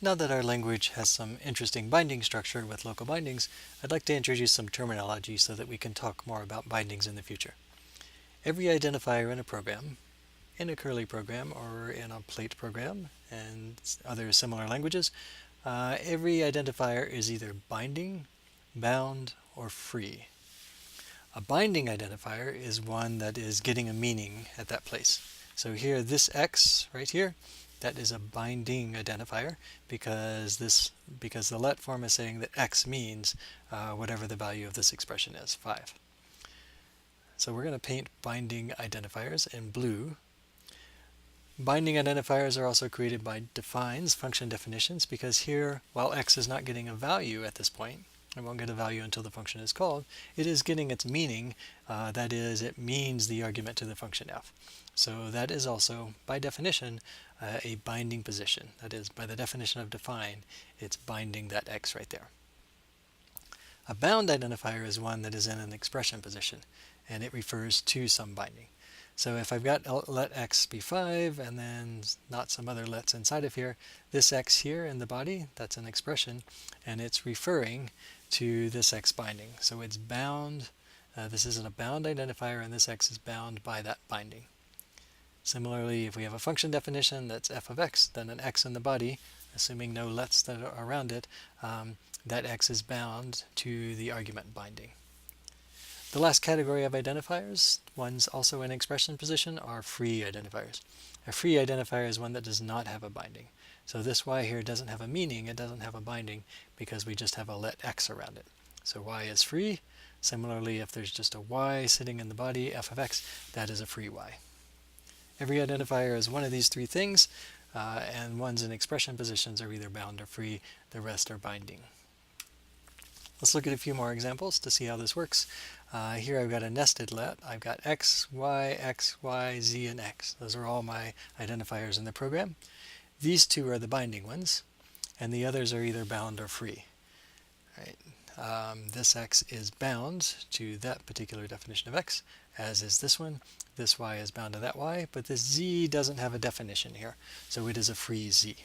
Now that our language has some interesting binding structure with local bindings, I'd like to introduce some terminology so that we can talk more about bindings in the future. Every identifier in a program, in a curly program or in a plait program and other similar languages, every identifier is either binding, bound, or free. A binding identifier is one that is getting a meaning at that place. So here, this X right here, that is a binding identifier because the let form is saying that X means whatever the value of this expression is, 5. So we're going to paint binding identifiers in blue. Binding identifiers are also created by defines, function definitions, because here, while X is not getting a value at this point, it won't get a value until the function is called, it is getting its meaning, that is, it means the argument to the function f. So that is also, by definition, a binding position. That is, by the definition of define, it's binding that X right there. A bound identifier is one that is in an expression position, and it refers to some binding. So if I've got let X be 5 and then not some other lets inside of here, this X here in the body, that's an expression, and it's referring to this X binding. So it's bound, this isn't a bound identifier, and this X is bound by that binding. Similarly, if we have a function definition that's f of x, then an x in the body, assuming no lets that are around it, that x is bound to the argument binding. The last category of identifiers, ones also in expression position, are free identifiers. A free identifier is one that does not have a binding. So this y here doesn't have a meaning, it doesn't have a binding, because we just have a let x around it. So y is free. Similarly, if there's just a y sitting in the body, f of x, that is a free y. Every identifier is one of these three things, and ones in expression positions are either bound or free, the rest are binding. Let's look at a few more examples to see how this works. Here I've got a nested let. I've got x, y, z, and x. Those are all my identifiers in the program. These two are the binding ones, and the others are either bound or free. This x is bound to that particular definition of x, as is this one. This y is bound to that y, but this z doesn't have a definition here, so it is a free z.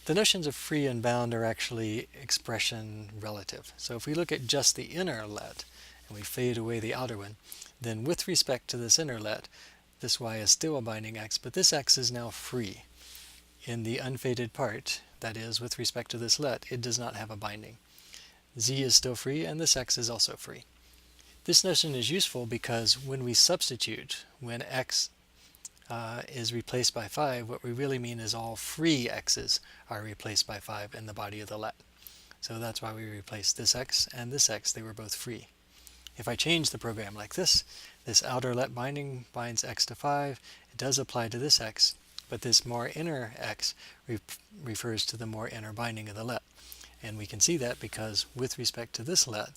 The notions of free and bound are actually expression relative. So if we look at just the inner let, and we fade away the outer one, then with respect to this inner let, this y is still a binding x, but this x is now free. In the unfaded part, that is, with respect to this let, it does not have a binding. Z is still free, and this x is also free. This notion is useful because when we substitute, when x is replaced by 5, what we really mean is all free x's are replaced by 5 in the body of the let. So that's why we replace this x and this x, they were both free. If I change the program like this outer let binding binds x to 5, it does apply to this x, but this more inner x refers to the more inner binding of the let. And we can see that because with respect to this let,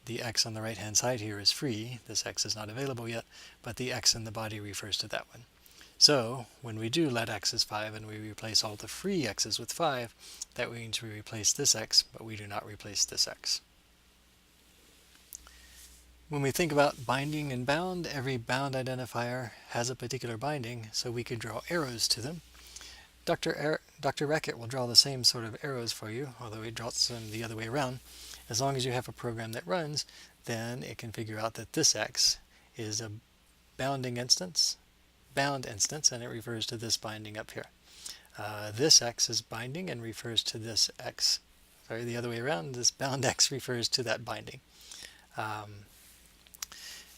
the x on the right hand side here is free. This x is not available yet, but the x in the body refers to that one. So when we do let x is 5 and we replace all the free x's with 5, that means we replace this x, but we do not replace this x. When we think about binding and bound, every bound identifier has a particular binding, so we could draw arrows to them. Dr. Rackett will draw the same sort of arrows for you, although he draws them the other way around. As long as you have a program that runs, then it can figure out that this x is a bound instance, and it refers to this binding up here. This x is binding and refers to this x. Sorry, the other way around, this bound x refers to that binding.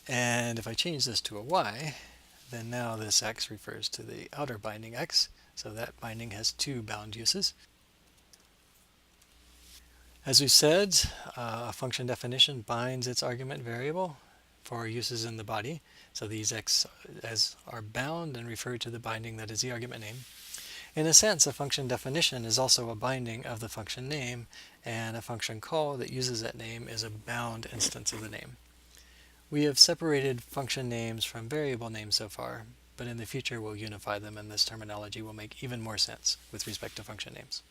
And if I change this to a y, then now this x refers to the outer binding x, so that binding has two bound uses. As we said, a function definition binds its argument variable for uses in the body. So these x's are bound and refer to the binding that is the argument name. In a sense, a function definition is also a binding of the function name, and a function call that uses that name is a bound instance of the name. We have separated function names from variable names so far, but in the future we'll unify them, and this terminology will make even more sense with respect to function names.